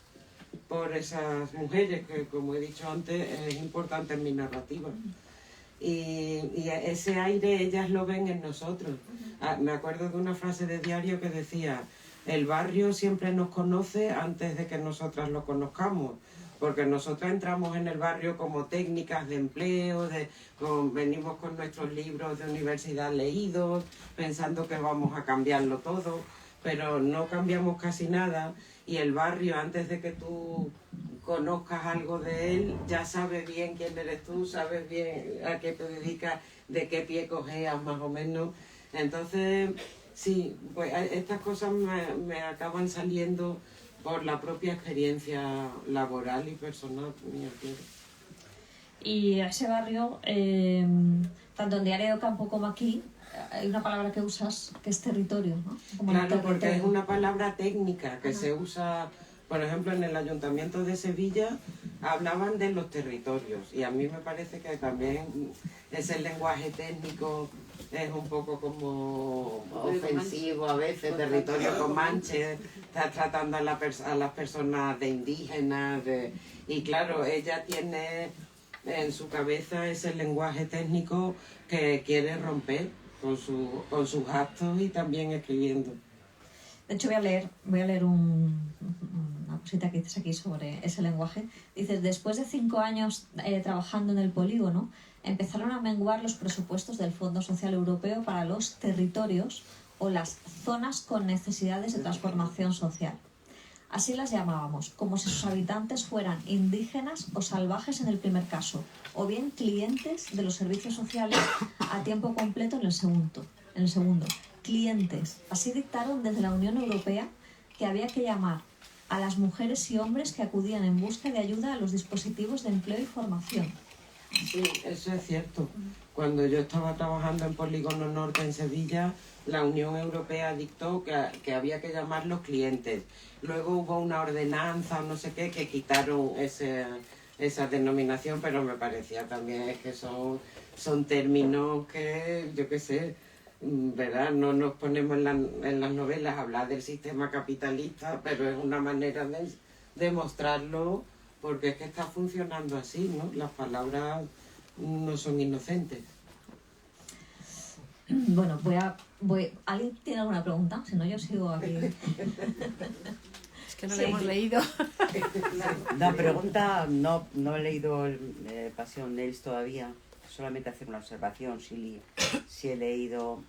por esas mujeres, que como he dicho antes, es importante en mi narrativa. Y ese aire ellas lo ven en nosotros. Me acuerdo de una frase de diario que decía: el barrio siempre nos conoce antes de que nosotras lo conozcamos, porque nosotras entramos en el barrio como técnicas de empleo, venimos con nuestros libros de universidad leídos, pensando que vamos a cambiarlo todo, pero no cambiamos casi nada, y el barrio, antes de que tú conozcas algo de él, ya sabes bien quién eres tú, sabes bien a qué te dedicas, de qué pie cojeas más o menos. Entonces, sí, pues estas cosas me acaban saliendo por la propia experiencia laboral y personal. Y a ese barrio, tanto en Diario de Campo como aquí, hay una palabra que usas que es territorio, ¿no? Como claro, porque es una palabra técnica que se usa, por ejemplo, en el Ayuntamiento de Sevilla hablaban de los territorios, y a mí me parece que también ese lenguaje técnico es un poco como ofensivo a veces, territorio comanche, está tratando a las personas de indígenas, y claro, ella tiene en su cabeza ese lenguaje técnico que quiere romper con sus actos y también escribiendo. De hecho, voy a leer una cosita que dices aquí sobre ese lenguaje. Dices: después de 5 años trabajando en el polígono, empezaron a menguar los presupuestos del Fondo Social Europeo para los territorios o las zonas con necesidades de transformación social. Así las llamábamos, como si sus habitantes fueran indígenas o salvajes en el primer caso, o bien clientes de los servicios sociales a tiempo completo en el segundo. Clientes. Así dictaron desde la Unión Europea que había que llamar a las mujeres y hombres que acudían en busca de ayuda a los dispositivos de empleo y formación. Sí, eso es cierto. Cuando yo estaba trabajando en Polígono Norte en Sevilla, la Unión Europea dictó que había que llamar los clientes. Luego hubo una ordenanza o no sé qué que quitaron esa denominación, pero me parecía también que son términos que, yo qué sé, ¿verdad? No nos ponemos en las novelas a hablar del sistema capitalista, pero es una manera de mostrarlo, porque es que está funcionando así, ¿no? Las palabras no son inocentes. Bueno, ¿alguien tiene alguna pregunta? Si no, yo sigo aquí. Es que no lo hemos leído. La pregunta, no he leído Passion Nails todavía, solamente hacer una observación, si he leído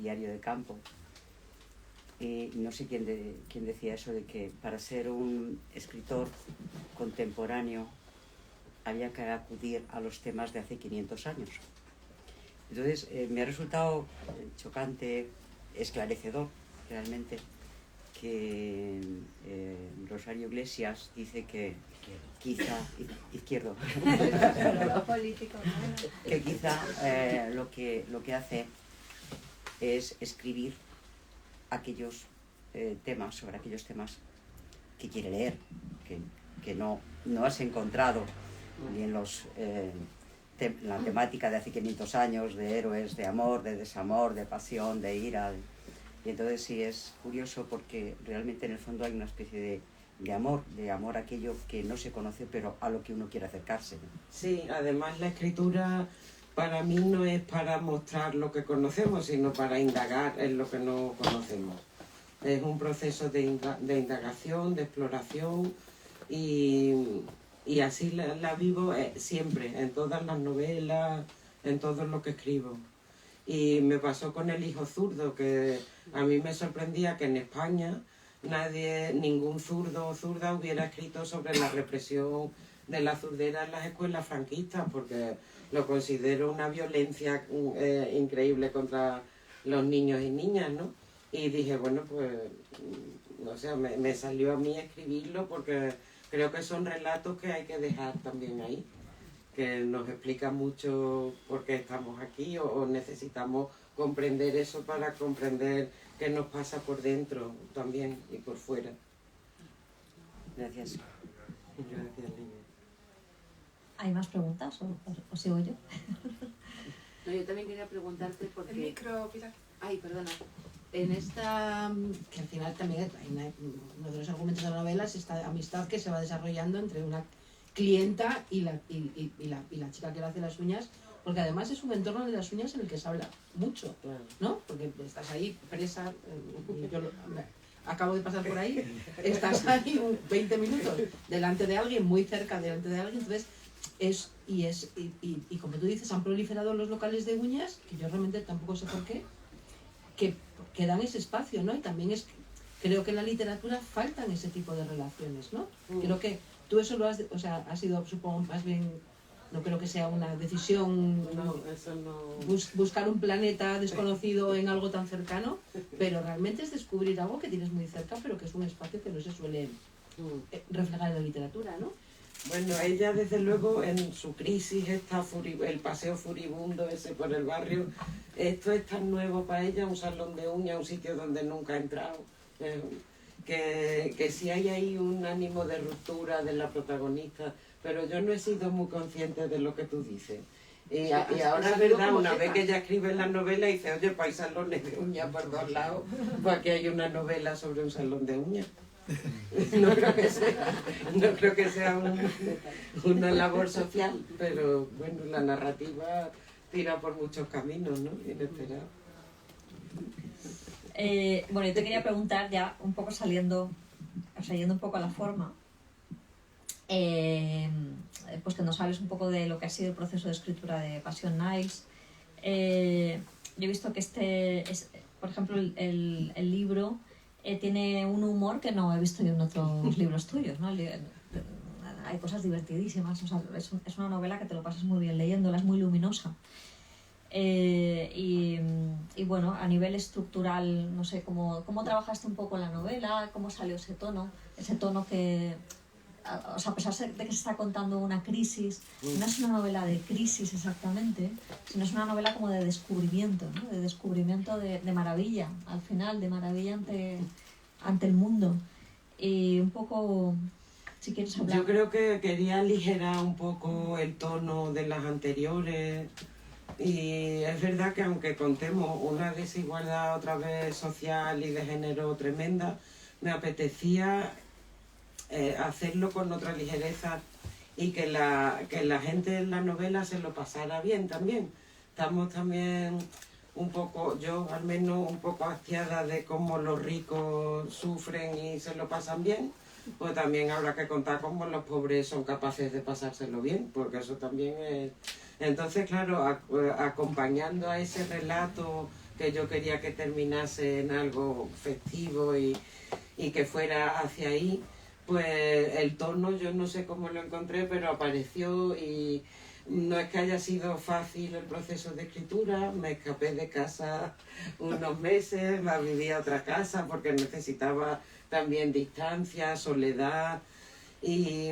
Diario de Campo. No sé quién decía eso de que para ser un escritor contemporáneo había que acudir a los temas de hace 500 años. Entonces me ha resultado chocante, esclarecedor realmente, que Rosario Iglesias dice que quizá, izquierdo, que quizá lo que hace es escribir aquellos temas, sobre aquellos temas que quiere leer, que no has encontrado ni en la temática de hace 500 años, de héroes, de amor, de desamor, de pasión, de ira. Y entonces sí es curioso porque realmente en el fondo hay una especie de amor a aquello que no se conoce, pero a lo que uno quiere acercarse, ¿no? Sí, además la escritura para mí no es para mostrar lo que conocemos, sino para indagar en lo que no conocemos. Es un proceso de indagación, de exploración, Y así la vivo siempre, en todas las novelas, en todo lo que escribo. Y me pasó con El hijo zurdo, que a mí me sorprendía que en España ningún zurdo o zurda hubiera escrito sobre la represión de la zurdera en las escuelas franquistas, porque lo considero una violencia increíble contra los niños y niñas, ¿no? Y dije, bueno, pues, o sea, me salió a mí escribirlo porque creo que son relatos que hay que dejar también ahí, que nos explica mucho por qué estamos aquí o necesitamos comprender eso para comprender qué nos pasa por dentro también y por fuera. Gracias. Gracias, Lidia. ¿Hay más preguntas o sigo yo? No, yo también quería preguntarte porque... El micro, Pilar. Ay, perdona. En esta, que al final también hay uno de los argumentos de la novela es esta amistad que se va desarrollando entre una clienta y la chica que le hace las uñas, porque además es un entorno de las uñas en el que se habla mucho, ¿no? Porque estás ahí presa, acabo de pasar por ahí, estás ahí 20 minutos delante de alguien, muy cerca delante de alguien, entonces y como tú dices, han proliferado los locales de uñas, que yo realmente tampoco sé por qué, que dan ese espacio, ¿no? Y también creo que en la literatura faltan ese tipo de relaciones, ¿no? Creo que tú eso lo has, o sea, ha sido, supongo, más bien, no creo que sea una decisión, No, eso no... buscar un planeta desconocido en algo tan cercano, pero realmente es descubrir algo que tienes muy cerca, pero que es un espacio que no se suele reflejar en la literatura, ¿no? Bueno, ella desde luego en su crisis, el paseo furibundo ese por el barrio, esto es tan nuevo para ella, un salón de uñas, un sitio donde nunca ha entrado, que sí hay ahí un ánimo de ruptura de la protagonista, pero yo no he sido muy consciente de lo que tú dices. Y ahora es verdad, una vez que ella escribe la novela dice, oye, pues hay salones de uñas por dos lados, pues aquí hay una novela sobre un salón de uñas. No creo que sea una labor social, pero bueno, la narrativa tira por muchos caminos, ¿no? Inesperados. Bueno, yo te quería preguntar ya un poco saliendo un poco a la forma, pues que nos hables un poco de lo que ha sido el proceso de escritura de Passion Niles. Yo he visto que por ejemplo, el libro tiene un humor que no he visto yo en otros libros tuyos, ¿no? Hay cosas divertidísimas, o sea, es una novela que te lo pasas muy bien leyéndola, es muy luminosa. Y bueno, a nivel estructural, no sé, ¿cómo trabajaste un poco la novela? ¿Cómo salió ese tono que, o sea, a pesar de que se está contando una crisis, no es una novela de crisis exactamente, sino es una novela como de descubrimiento, ¿no? De descubrimiento de maravilla, al final, de maravilla ante el mundo. Y un poco, si quieres hablar. Yo creo que quería aligerar un poco el tono de las anteriores. Y es verdad que aunque contemos una desigualdad otra vez social y de género tremenda, me apetecía hacerlo con otra ligereza y que la gente en la novela se lo pasara bien también. Estamos también un poco, yo al menos un poco hastiada de cómo los ricos sufren y se lo pasan bien, pues también habrá que contar cómo los pobres son capaces de pasárselo bien, porque eso también es... Entonces, claro, acompañando a ese relato que yo quería que terminase en algo festivo y que fuera hacia ahí, pues el tono yo no sé cómo lo encontré, pero apareció y no es que haya sido fácil el proceso de escritura. Me escapé de casa unos meses, me viví a otra casa porque necesitaba también distancia, soledad y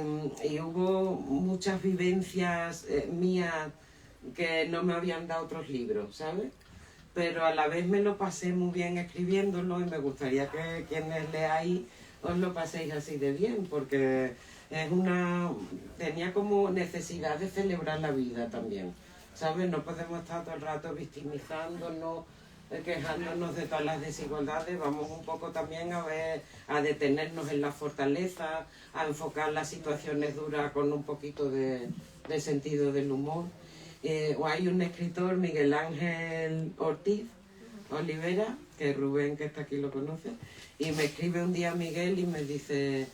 hubo muchas vivencias mías que no me habían dado otros libros, ¿sabes? Pero a la vez me lo pasé muy bien escribiéndolo y me gustaría que quienes leáis os lo paséis así de bien, porque tenía como necesidad de celebrar la vida también, ¿sabes? No podemos estar todo el rato victimizándonos, quejándonos de todas las desigualdades. Vamos un poco también a detenernos en la fortaleza, a enfocar las situaciones duras con un poquito de sentido del humor. O hay un escritor, Miguel Ángel Ortiz Olivera, que Rubén, que está aquí, lo conoce, y me escribe un día Miguel y me dice,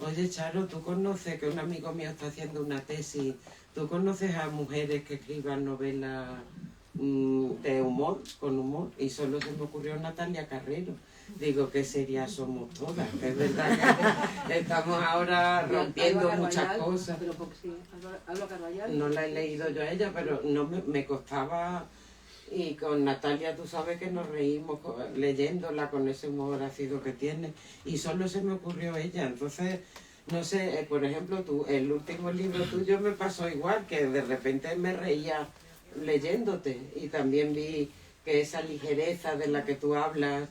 Oye, Charo, ¿tú conoces que un amigo mío está haciendo una tesis? ¿Tú conoces a mujeres que escriban novelas de humor, con humor? Y solo se me ocurrió Natalia Carrero. Digo, ¿qué serias somos todas? Que es verdad que estamos ahora rompiendo muchas cosas. Pero porque sí, Alba Carballal. No la he leído yo a ella, pero no me costaba. Y con Natalia, tú sabes que nos reímos leyéndola con ese humor ácido que tiene. Y solo se me ocurrió ella. Entonces, no sé, por ejemplo, el último libro tuyo me pasó igual, que de repente me reía leyéndote. Y también vi que esa ligereza de la que tú hablas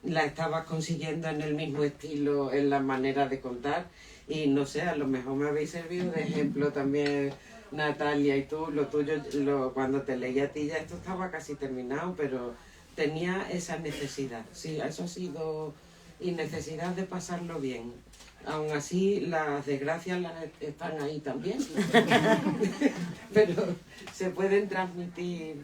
la estabas consiguiendo en el mismo estilo, en la manera de contar. Y no sé, a lo mejor me habéis servido de ejemplo también, Natalia, y tú, lo tuyo, cuando te leí a ti ya esto estaba casi terminado, pero tenía esa necesidad. Sí, eso ha sido, y necesidad de pasarlo bien. Aún así, las desgracias están ahí también, pero se pueden transmitir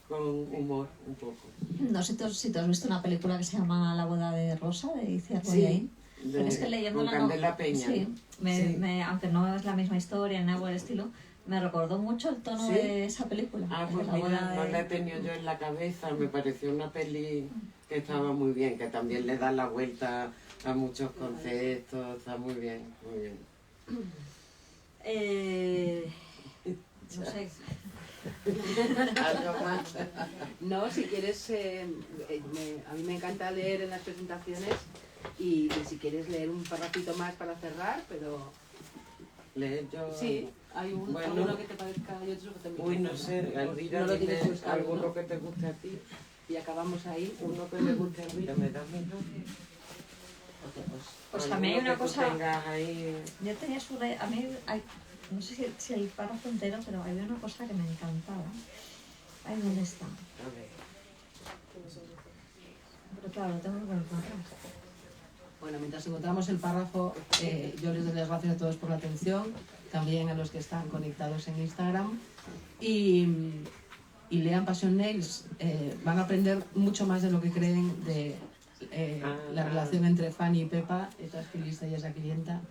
con humor un poco. No sé si te has visto una película que se llama La boda de Rosa, de Iciar Sí, Boyain. Pero es que leyéndola con Candela Peña. Sí, Sí. aunque no es la misma historia, ni algo del estilo, me recordó mucho el tono ¿Sí? de esa película. Ah, de pues la mira, boda no de- la he tenido yo en la cabeza, me pareció una peli que estaba muy bien, que también le da la vuelta a muchos conceptos, está muy bien, muy bien. No sé. ¿Algo más? No, si quieres, a mí me encanta leer en las presentaciones y si quieres leer un parrafito más para cerrar, pero Leer yo... sí, hay Bueno. alguno que te parezca y otro que te Uy, no sé, Elvira, no lo dime tienes buscado, alguno ¿no? que te guste a ti, Y acabamos ahí. uno que me guste a Elvira, ¿me das menos? Pues también hay una cosa- Tengas ahí... Yo tenía sobre. A mí, no sé si el párrafo entero, pero había una cosa que me encantaba. Ay, ¿dónde está? A ver. Pero claro, lo tengo que poner para atrás. Bueno, mientras encontramos el párrafo, yo les doy las gracias a todos por la atención, también a los que están conectados en Instagram. Y lean Passion Nails, van a aprender mucho más de lo que creen de la relación entre Fanny y Pepa, esa estilista y esa clienta,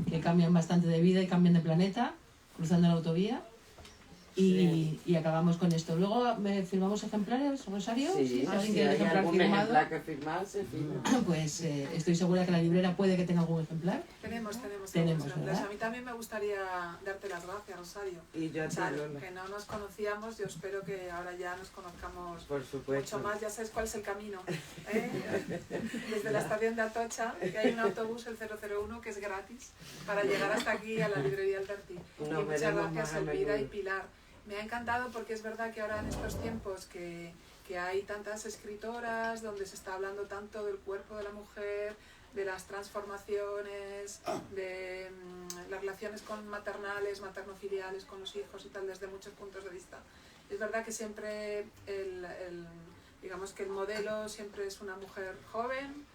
que cambian bastante de vida y cambian de planeta, cruzando la autovía. Y acabamos con esto. Luego firmamos ejemplares, Rosario. Sí, Si alguien si quiere hay ejemplar algún firmado, ejemplar que firmar, se firma. pues estoy segura que la librera puede que tenga algún ejemplar. Tenemos Tenemos, ejemplos. ¿verdad? A mí también me gustaría darte las gracias, Rosario. Y yo a ti, Charo, Lola. que no nos conocíamos, yo espero que ahora ya nos conozcamos Por supuesto. mucho más, ya sabes cuál es el camino. ¿Eh? Desde la estación de Atocha, que hay un autobús, el 001, que es gratis, para llegar hasta aquí a la librería Alberti. Nos Y muchas veremos gracias, más a Elvira y menudo. Pilar. Me ha encantado porque es verdad que ahora en estos tiempos que hay tantas escritoras donde se está hablando tanto del cuerpo de la mujer, de las transformaciones, de las relaciones maternales, maternofiliales con los hijos y tal desde muchos puntos de vista. Es verdad que siempre digamos que el modelo siempre es una mujer joven,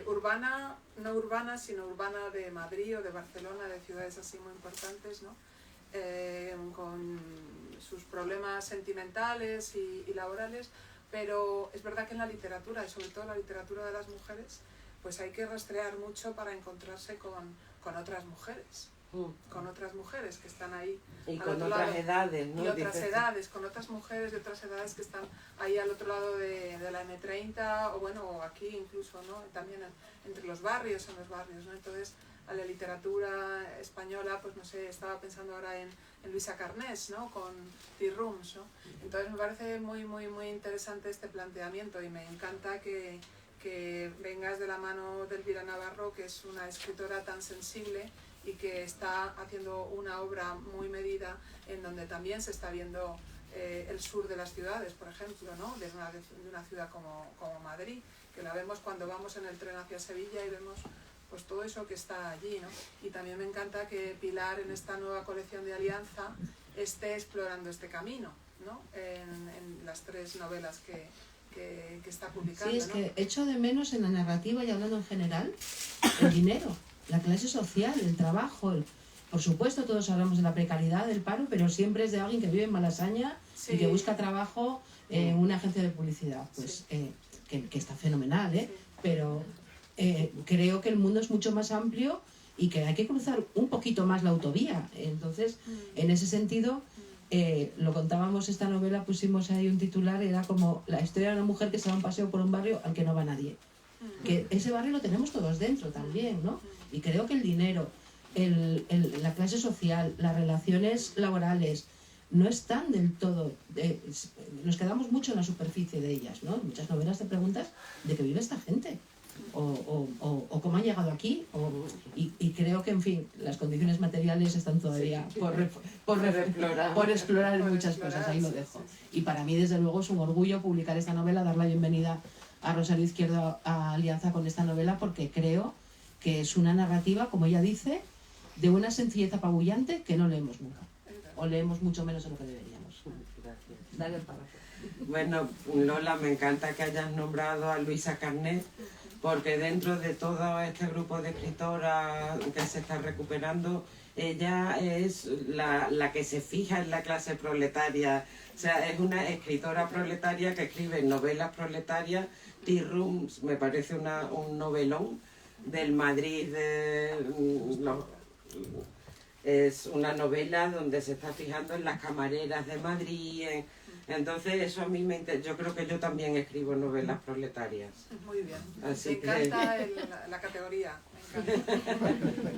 urbana, no urbana, sino urbana de Madrid o de Barcelona, de ciudades así muy importantes, ¿no? Con sus problemas sentimentales y laborales, pero es verdad que en la literatura, y sobre todo en la literatura de las mujeres, pues hay que rastrear mucho para encontrarse con otras mujeres, con otras mujeres que están ahí Y al con otro otras lado. edades, ¿no? Y otras Dices- edades, con otras mujeres de otras edades que están ahí al otro lado de la M30 o bueno, o aquí incluso, ¿no? También entre los barrios, en los barrios, ¿no? Entonces, a la literatura española, pues no sé, estaba pensando ahora en Luisa Carnés, ¿no? Con Tea Rooms, ¿no? Entonces me parece muy, muy, muy interesante este planteamiento y me encanta que vengas de la mano de Elvira Navarro, que es una escritora tan sensible y que está haciendo una obra muy medida en donde también se está viendo el sur de las ciudades, por ejemplo, ¿no? de una ciudad como Madrid, que la vemos cuando vamos en el tren hacia Sevilla y vemos pues todo eso que está allí, ¿no? Y también me encanta que Pilar en esta nueva colección de Alianza esté explorando este camino, ¿no? En las 3 novelas que está publicando, Sí, es ¿no? que echo de menos en la narrativa y hablando en general el dinero, la clase social, el trabajo. Por supuesto, todos hablamos de la precariedad, del paro, pero siempre es de alguien que vive en Malasaña Sí. y que busca trabajo en una agencia de publicidad. Pues Sí. que está fenomenal, ¿eh? Sí. Pero creo que el mundo es mucho más amplio y que hay que cruzar un poquito más la autovía. Entonces, en ese sentido, lo contábamos esta novela, pusimos ahí un titular, era como la historia de una mujer que se da un paseo por un barrio al que no va nadie. Que ese barrio lo tenemos todos dentro también, ¿no? Y creo que el dinero, la clase social, las relaciones laborales, no están del todo... nos quedamos mucho en la superficie de ellas, ¿no? En muchas novelas te preguntas de qué vive esta gente, o cómo han llegado aquí, y creo que, en fin, las condiciones materiales están todavía por explorar en muchas cosas, ahí lo dejo. Y para mí, desde luego, es un orgullo publicar esta novela, dar la bienvenida a Rosario Izquierdo a Alianza con esta novela, porque creo que es una narrativa, como ella dice, de una sencillez apabullante que no leemos nunca. O leemos mucho menos de lo que deberíamos. Gracias. Dale el párrafo. Bueno, Lola, me encanta que hayas nombrado a Luisa Carnet, porque dentro de todo este grupo de escritoras que se está recuperando, ella es la que se fija en la clase proletaria. O sea, es una escritora proletaria que escribe novelas proletarias. Tea Rooms me parece un novelón del Madrid es una novela donde se está fijando en las camareras de Madrid. Entonces eso a mí yo creo que yo también escribo novelas proletarias. Muy bien. Así me encanta la categoría. Me encanta.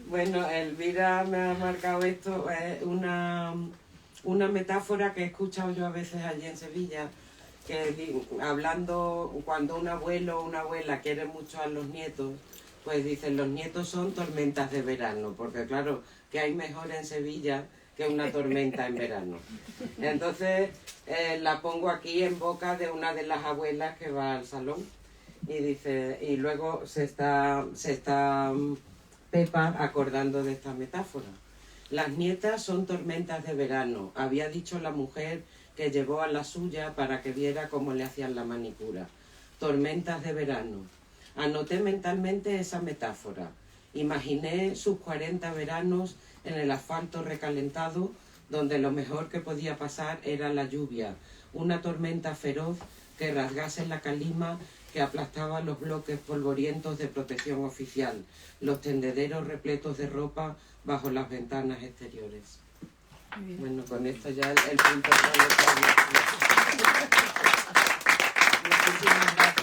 Bueno, Elvira me ha marcado esto, es una metáfora que he escuchado yo a veces allí en Sevilla, que hablando cuando un abuelo o una abuela quiere mucho a los nietos, pues dicen, los nietos son tormentas de verano, porque claro, que hay mejor en Sevilla que una tormenta en verano. Entonces la pongo aquí en boca de una de las abuelas que va al salón y dice, y luego se está Pepa acordando de esta metáfora. Las nietas son tormentas de verano, había dicho la mujer que llevó a la suya para que viera cómo le hacían la manicura. Tormentas de verano. Anoté mentalmente esa metáfora. Imaginé sus 40 veranos en el asfalto recalentado, donde lo mejor que podía pasar era la lluvia, una tormenta feroz que rasgase la calima, que aplastaba los bloques polvorientos de protección oficial, los tendederos repletos de ropa bajo las ventanas exteriores. Bueno, con esto ya el punto proletario. Muchísimas gracias.